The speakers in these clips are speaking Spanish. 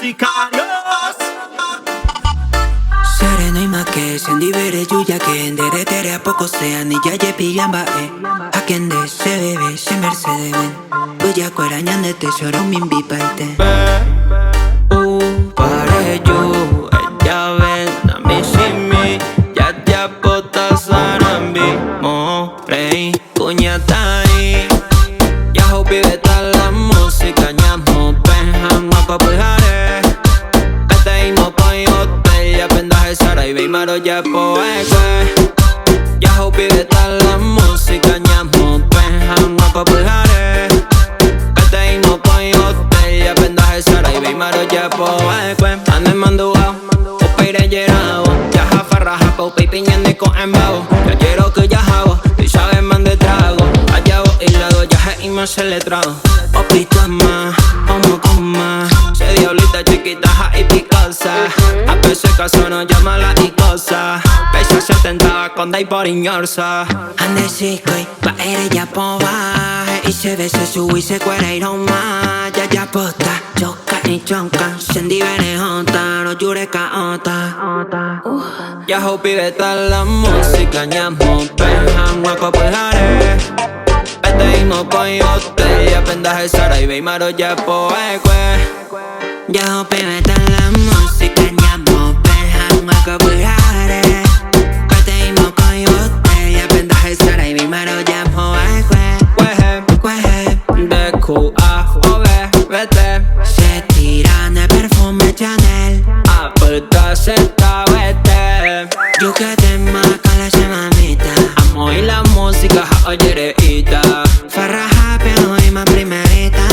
sicarios. Sereno y más que sendi bere yuya que endere tere a poco sea ni ya ye pillamba a quien de se bebe se mercede ben buya cuerañan de tesoro min bipaite pare yo ella ven a mí sin mí ya pota sarambi mo rey cuñata ahí ya hopi beta la música ñamo penjam apa pehare kata imo koi hotel ya pendaje sara y maro ya poekwe ya hopi beta la música ñamo penjam apa pehare kata imo koi hotel ya pendaje sara y maro ya poekwe ande mandugao opere yerao ya jafarraja pa upi piñende con embao ya quiero que ya jabo y sabes man de trago allá vos y lado ya y más se le trago opita más como coma se diablita chiquita ja y picosa a veces caso no llama la y cosa pesa 70 con day por iñorsa ande sikoi pa ere ya pova y se ve se sube y se cuera y no más ya pota choca y chonca sendi bene jota no jure caota ya hopi beta la música ñamo penjam guaco pujare vete y mo koi hotel ya pendaje sara y maro ya poekwe ya hopi beta la música ñamo penjam guaco pujare vete y mo koi hotel ya pendaje sara y maro ya poekwe de Q-A-O-B vete se tiran el perfume Chanel aperta senta vete yo que te marca la mamita amo y la música ja oyereita farra happy hoy más primerita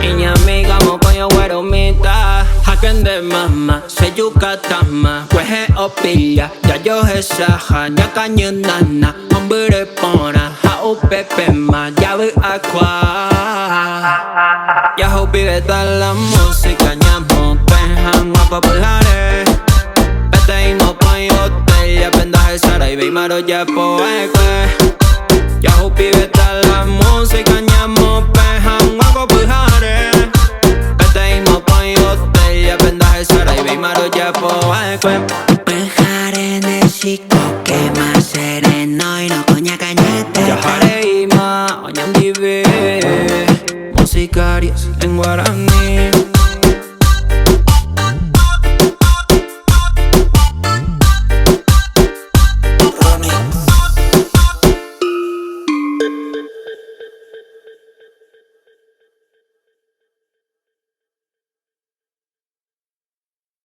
miña amiga mo coño güeromita haken de mama se yucatama kwehe opilla ya yo hesaja nya cañonana hombre pona ja upepe ma ya ve aqua ya hopi beta la música ñamo penjam guapa pujare vete y mo koi hotel ya pendaje sara y maro ya poekwe ya hopi beta la música ñamo penjam guapa pujare vete y mo koi hotel ya pendaje sara y maro ya poekwe Penjare en el chico que más sereno y no coña cañete ya haré y ma oñan dive musicarios en Guaraní.